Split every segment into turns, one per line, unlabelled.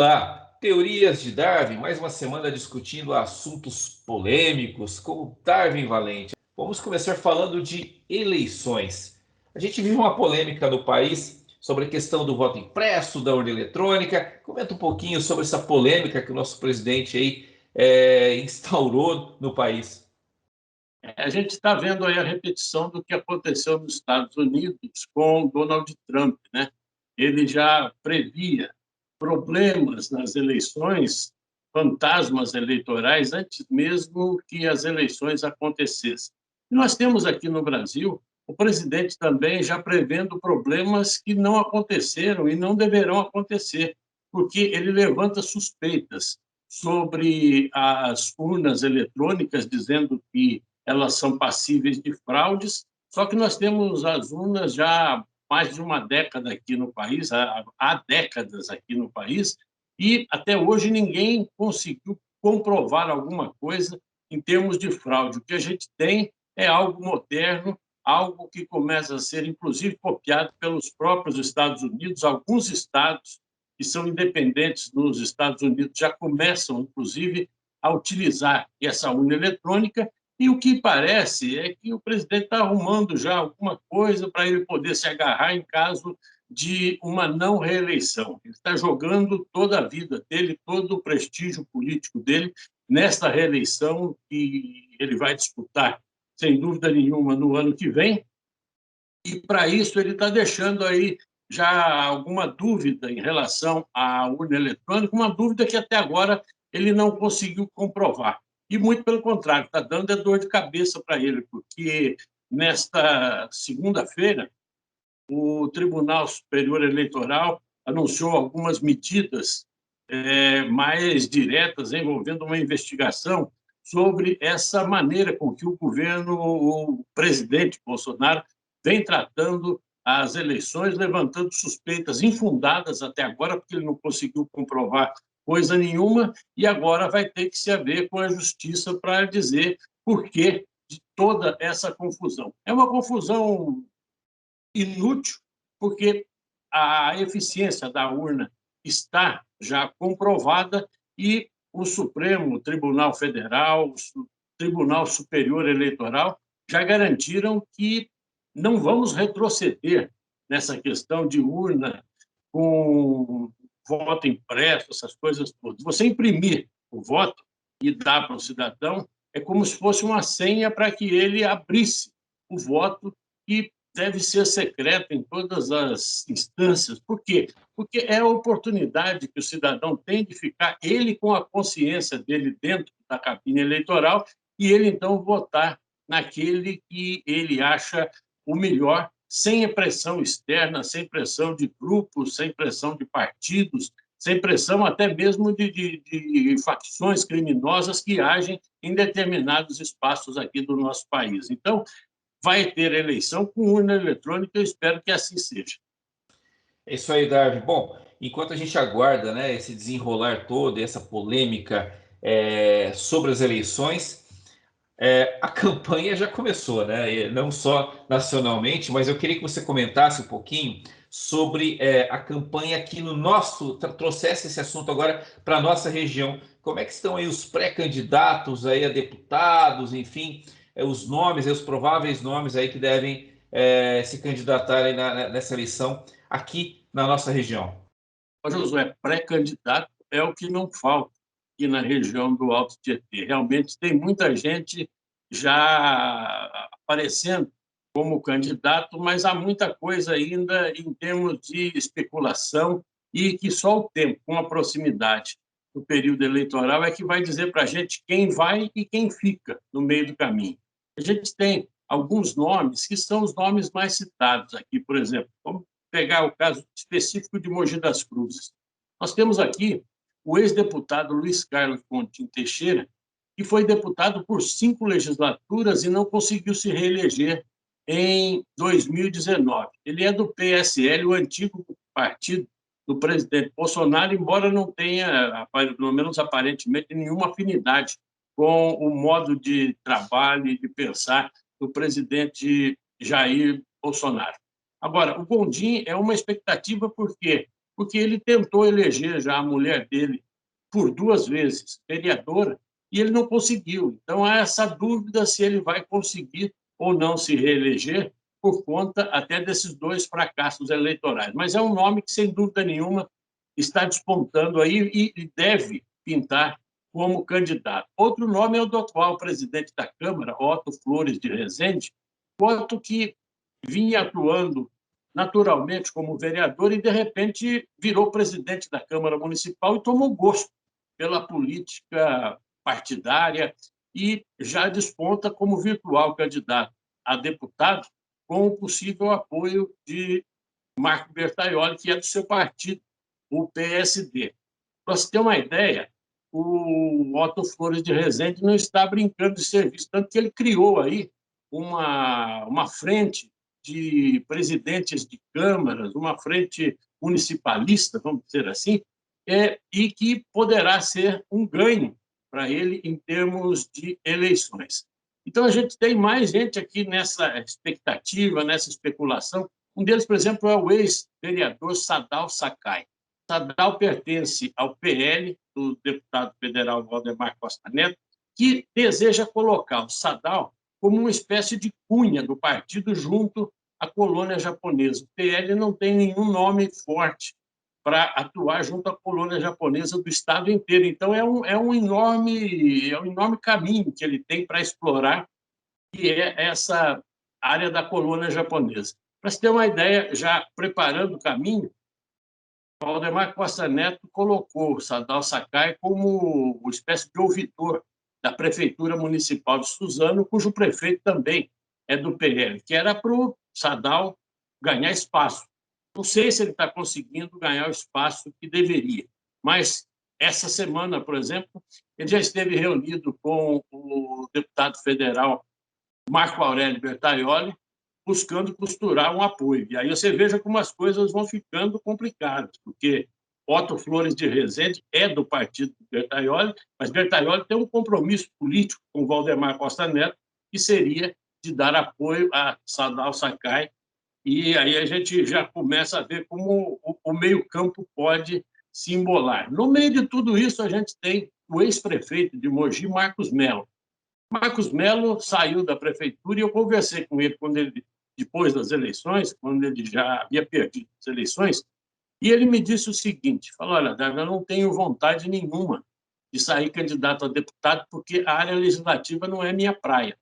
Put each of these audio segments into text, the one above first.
Olá, Teorias de Darwin, mais uma semana discutindo assuntos polêmicos com Darwin Valente. Vamos começar falando de eleições. A gente vive uma polêmica no país sobre a questão do voto impresso, da urna eletrônica. Comenta um pouquinho sobre essa polêmica que o nosso presidente aí instaurou no país.
A gente está vendo aí a repetição do que aconteceu nos Estados Unidos com Donald Trump, né? Ele já previa problemas nas eleições, fantasmas eleitorais, antes mesmo que as eleições acontecessem. E nós temos aqui no Brasil o presidente também já prevendo problemas que não aconteceram e não deverão acontecer, porque ele levanta suspeitas sobre as urnas eletrônicas, dizendo que elas são passíveis de fraudes, só que nós temos as urnas já há mais de uma década aqui no país, há décadas aqui no país, e até hoje ninguém conseguiu comprovar alguma coisa em termos de fraude. O que a gente tem é algo moderno, algo que começa a ser, inclusive, copiado pelos próprios Estados Unidos. Alguns estados que são independentes nos Estados Unidos já começam, inclusive, a utilizar essa urna eletrônica, e o que parece é que o presidente está arrumando já alguma coisa para ele poder se agarrar em caso de uma não reeleição. Ele está jogando toda a vida dele, todo o prestígio político dele nesta reeleição que ele vai disputar, sem dúvida nenhuma, no ano que vem. E, para isso, ele está deixando aí já alguma dúvida em relação à urna eletrônica, uma dúvida que até agora ele não conseguiu comprovar. E, muito pelo contrário, está dando dor de cabeça para ele, porque nesta segunda-feira o Tribunal Superior Eleitoral anunciou algumas medidas mais diretas envolvendo uma investigação sobre essa maneira com que o governo, o presidente Bolsonaro, vem tratando as eleições, levantando suspeitas infundadas até agora, porque ele não conseguiu comprovar coisa nenhuma, e agora vai ter que se haver com a justiça para dizer por que de toda essa confusão. É uma confusão inútil, porque a eficiência da urna está já comprovada e o Supremo Tribunal Federal, o Tribunal Superior Eleitoral já garantiram que não vamos retroceder nessa questão de urna com voto impresso, essas coisas todas. Você imprimir o voto e dar para o cidadão é como se fosse uma senha para que ele abrisse o voto, que deve ser secreto em todas as instâncias. Por quê? Porque é a oportunidade que o cidadão tem de ficar ele com a consciência dele dentro da cabine eleitoral e ele, então, votar naquele que ele acha o melhor, sem pressão externa, sem pressão de grupos, sem pressão de partidos, sem pressão até mesmo de facções criminosas que agem em determinados espaços aqui do nosso país. Então, vai ter eleição com urna eletrônica, eu espero que assim seja.
É isso aí, Darwin. Bom, enquanto a gente aguarda, né, esse desenrolar todo, essa polêmica sobre as eleições, a campanha já começou, né? E não só nacionalmente, mas eu queria que você comentasse um pouquinho sobre a campanha aqui no nosso, trouxesse esse assunto agora para a nossa região. Como é que estão aí os pré-candidatos aí a deputados, enfim, os nomes, os prováveis nomes aí que devem se candidatar aí nessa eleição aqui na nossa região?
Josué, pré-candidato é o que não falta aqui na região do Alto Tietê. Realmente tem muita gente já aparecendo como candidato, mas há muita coisa ainda em termos de especulação e que só o tempo, com a proximidade do período eleitoral, é que vai dizer para a gente quem vai e quem fica no meio do caminho. A gente tem alguns nomes que são os nomes mais citados aqui, por exemplo, vamos pegar o caso específico de Mogi das Cruzes. Nós temos aqui o ex-deputado Luiz Carlos Coutinho Teixeira, que foi deputado por 5 legislaturas e não conseguiu se reeleger em 2019. Ele é do PSL, o antigo partido do presidente Bolsonaro, embora não tenha, pelo menos aparentemente, nenhuma afinidade com o modo de trabalho e de pensar do presidente Jair Bolsonaro. Agora, o Gondim é uma expectativa porque porque ele tentou eleger já a mulher dele por 2 vezes vereadora e ele não conseguiu. Então, há essa dúvida se ele vai conseguir ou não se reeleger por conta até desses 2 fracassos eleitorais. Mas é um nome que, sem dúvida nenhuma, está despontando aí e deve pintar como candidato. Outro nome é o do atual presidente da Câmara, Otto Flores de Rezende, Otto que vinha atuando naturalmente como vereador e, de repente, virou presidente da Câmara Municipal e tomou gosto pela política partidária e já desponta como virtual candidato a deputado, com o possível apoio de Marco Bertaioli, que é do seu partido, o PSD. Para você ter uma ideia, o Otto Flores de Rezende não está brincando de serviço, tanto que ele criou aí uma frente de presidentes de câmaras, uma frente municipalista, vamos dizer assim, e que poderá ser um ganho para ele em termos de eleições. Então, a gente tem mais gente aqui nessa expectativa, nessa especulação. Um deles, por exemplo, é o ex-vereador Sadal Sakai. Sadal pertence ao PL, do deputado federal Valdemar Costa Neto, que deseja colocar o Sadal como uma espécie de cunha do partido junto à colônia japonesa. O PL não tem nenhum nome forte para atuar junto à colônia japonesa do estado inteiro. Então, é um enorme caminho que ele tem para explorar, que é essa área da colônia japonesa. Para se ter uma ideia, já preparando o caminho, Valdemar Costa Neto colocou o Sadal Sakai como uma espécie de ouvidor da Prefeitura Municipal de Suzano, cujo prefeito também é do PL, que era para o Sadal ganhar espaço. Não sei se ele está conseguindo ganhar o espaço que deveria, mas essa semana, por exemplo, ele já esteve reunido com o deputado federal Marco Aurélio Bertaioli, buscando costurar um apoio. E aí você veja como as coisas vão ficando complicadas, porque Otto Flores de Rezende é do partido do Bertaioli, mas Bertaioli tem um compromisso político com Valdemar Costa Neto, que seria de dar apoio a Sadal Sakai, e aí a gente já começa a ver como o meio-campo pode se embolar. No meio de tudo isso, a gente tem o ex-prefeito de Mogi, Marcos Melo. Marcos Melo saiu da prefeitura e eu conversei com ele depois das eleições, quando ele já havia perdido as eleições, e ele me disse o seguinte, falou, olha, Davi, eu não tenho vontade nenhuma de sair candidato a deputado porque a área legislativa não é minha praia.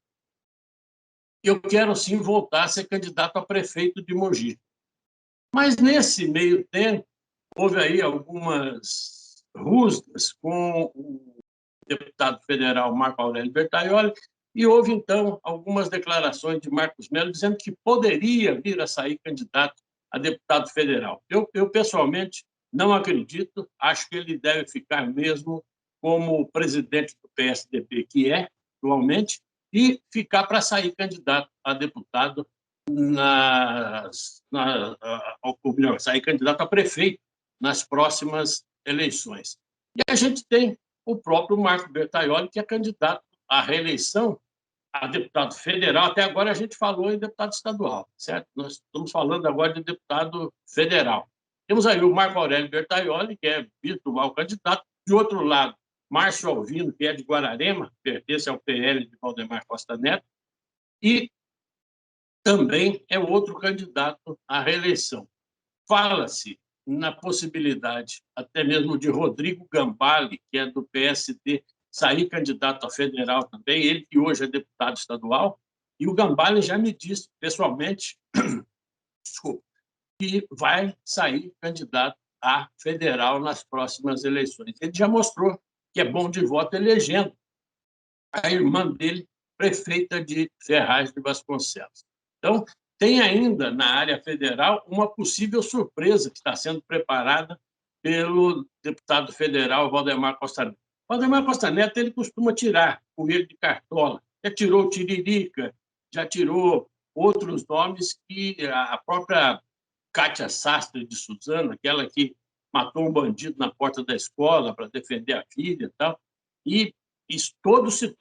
Eu quero, sim, voltar a ser candidato a prefeito de Mogi. Mas, nesse meio tempo, houve aí algumas rusgas com o deputado federal Marco Aurélio Bertaioli, e houve, então, algumas declarações de Marcos Melo dizendo que poderia vir a sair candidato a deputado federal. Eu pessoalmente, não acredito, acho que ele deve ficar mesmo como presidente do PSDB, que é, atualmente, e ficar para sair candidato a deputado, sair candidato a prefeito nas próximas eleições. E a gente tem o próprio Marco Bertaioli, que é candidato à reeleição a deputado federal. Até agora a gente falou em deputado estadual, certo? Nós estamos falando agora de deputado federal. Temos aí o Marco Aurélio Bertaioli, que é virtual candidato. De outro lado, Márcio Alvino, que é de Guararema, pertence ao PL de Valdemar Costa Neto, e também é outro candidato à reeleição. Fala-se na possibilidade até mesmo de Rodrigo Gambale, que é do PSD, sair candidato a federal também, ele que hoje é deputado estadual, e o Gambale já me disse pessoalmente desculpa, que vai sair candidato a federal nas próximas eleições. Ele já mostrou que é bom de voto elegendo a irmã dele, prefeita de Ferraz de Vasconcelos. Então, tem ainda na área federal uma possível surpresa que está sendo preparada pelo deputado federal Valdemar Costa Neto. Valdemar Costa Neto ele costuma tirar coelho de cartola. Já tirou o Tiririca, já tirou outros nomes que a própria Cátia Sastre de Suzano, aquela que matou um bandido na porta da escola para defender a filha e tal, e todos se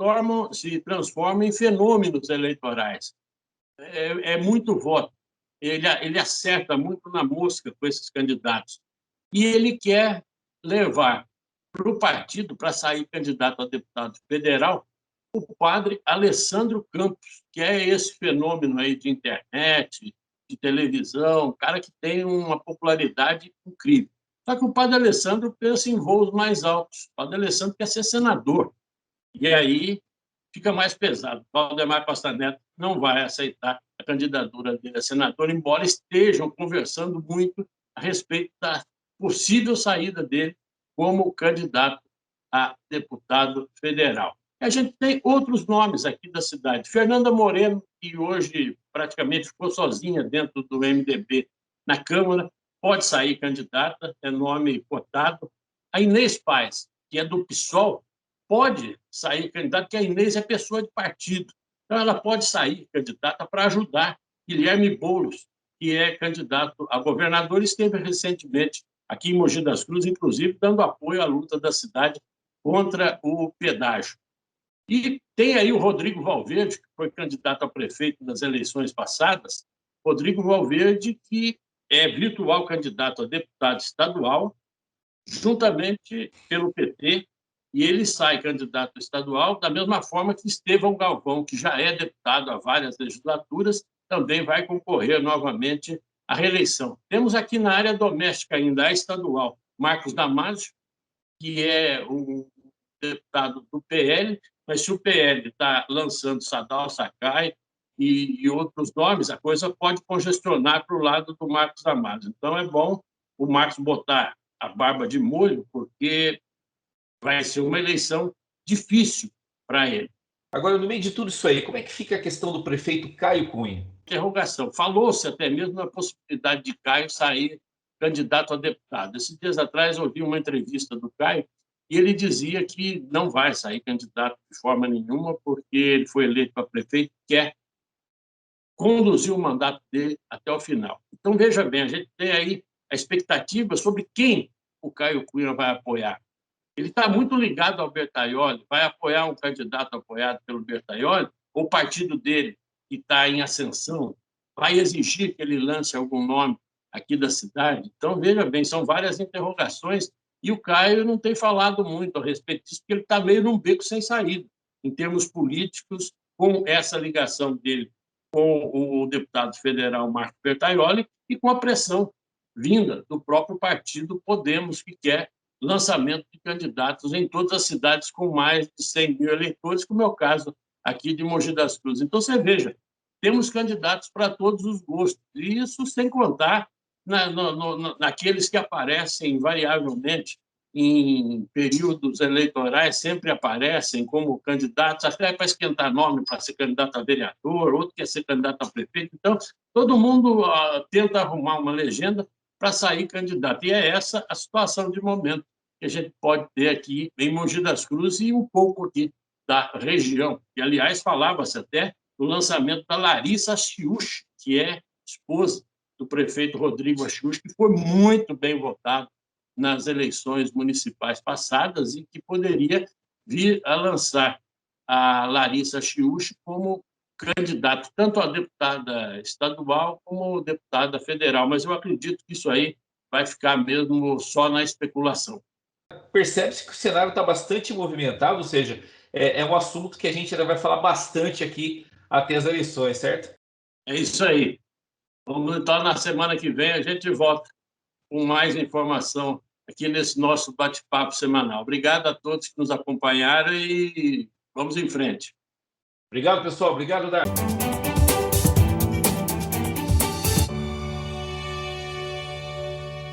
transformam em fenômenos eleitorais. É muito voto. Ele acerta muito na mosca com esses candidatos. e ele quer levar para o partido, para sair candidato a deputado federal, o padre Alessandro Campos, que é esse fenômeno aí de internet, de televisão, um cara que tem uma popularidade incrível. Só que o padre Alessandro pensa em voos mais altos. O padre Alessandro quer ser senador. E aí fica mais pesado. O Valdemar Costa Neto não vai aceitar a candidatura dele a senador, embora estejam conversando muito a respeito da possível saída dele como candidato a deputado federal. A gente tem outros nomes aqui da cidade. Fernanda Moreno, que hoje praticamente ficou sozinha dentro do MDB na Câmara, pode sair candidata, é nome cotado. A Inês Paz, que é do PSOL, pode sair candidata, porque a Inês é pessoa de partido. Então, ela pode sair candidata para ajudar Guilherme Boulos, que é candidato a governador e esteve recentemente aqui em Mogi das Cruzes, inclusive dando apoio à luta da cidade contra o pedágio. E tem aí o Rodrigo Valverde, que foi candidato a prefeito nas eleições passadas. Rodrigo Valverde, que é virtual candidato a deputado estadual, juntamente pelo PT, e ele sai candidato estadual, da mesma forma que Estevão Galvão, que já é deputado há várias legislaturas, também vai concorrer novamente à reeleição. Temos aqui na área doméstica ainda a estadual Marcos Damasio, que é um deputado do PL, mas se o PL está lançando Sadal Sakai e outros nomes, a coisa pode congestionar para o lado do Marcos Damasio. Então, é bom o Marcos botar a barba de molho, porque vai ser uma eleição difícil para ele.
Agora, no meio de tudo isso aí, como é que fica a questão do prefeito Caio Cunha?
Interrogação. Falou-se até mesmo na possibilidade de Caio sair candidato a deputado. Esses dias atrás, eu ouvi uma entrevista do Caio e ele dizia que não vai sair candidato de forma nenhuma, porque ele foi eleito para prefeito e quer conduzir o mandato dele até o final. Então, veja bem, a gente tem aí a expectativa sobre quem o Caio Cunha vai apoiar. Ele está muito ligado ao Bertaioli, vai apoiar um candidato apoiado pelo Bertaioli, ou o partido dele, que está em ascensão, vai exigir que ele lance algum nome aqui da cidade. Então, veja bem, são várias interrogações e o Caio não tem falado muito a respeito disso, porque ele está meio num beco sem saída, em termos políticos, com essa ligação dele com o deputado federal Marco Bertaioli e com a pressão vinda do próprio partido Podemos, que quer lançamento de candidatos em todas as cidades com mais de 100 mil eleitores, como é o caso aqui de Mogi das Cruzes. Então, você veja, temos candidatos para todos os gostos, e isso sem contar naqueles que aparecem invariavelmente em períodos eleitorais, sempre aparecem como candidatos, até para esquentar nome para ser candidato a vereador, outro quer ser candidato a prefeito. Então, todo mundo tenta arrumar uma legenda para sair candidato. E é essa a situação de momento que a gente pode ter aqui em Mogi das Cruzes e um pouco aqui da região. E, aliás, falava-se até do lançamento da Larissa Achiuchi, que é esposa do prefeito Rodrigo Achiuchi, que foi muito bem votado nas eleições municipais passadas e que poderia vir a lançar a Larissa Achiuchi como candidato tanto a deputada estadual como deputada federal, mas eu acredito que isso aí vai ficar mesmo só na especulação.
Percebe-se que o cenário está bastante movimentado, ou seja, é um assunto que a gente ainda vai falar bastante aqui até as eleições, certo?
É isso aí. Vamos, então, na semana que vem, a gente volta com mais informação aqui nesse nosso bate-papo semanal. Obrigado a todos que nos acompanharam e vamos em frente.
Obrigado, pessoal. Obrigado, Dar.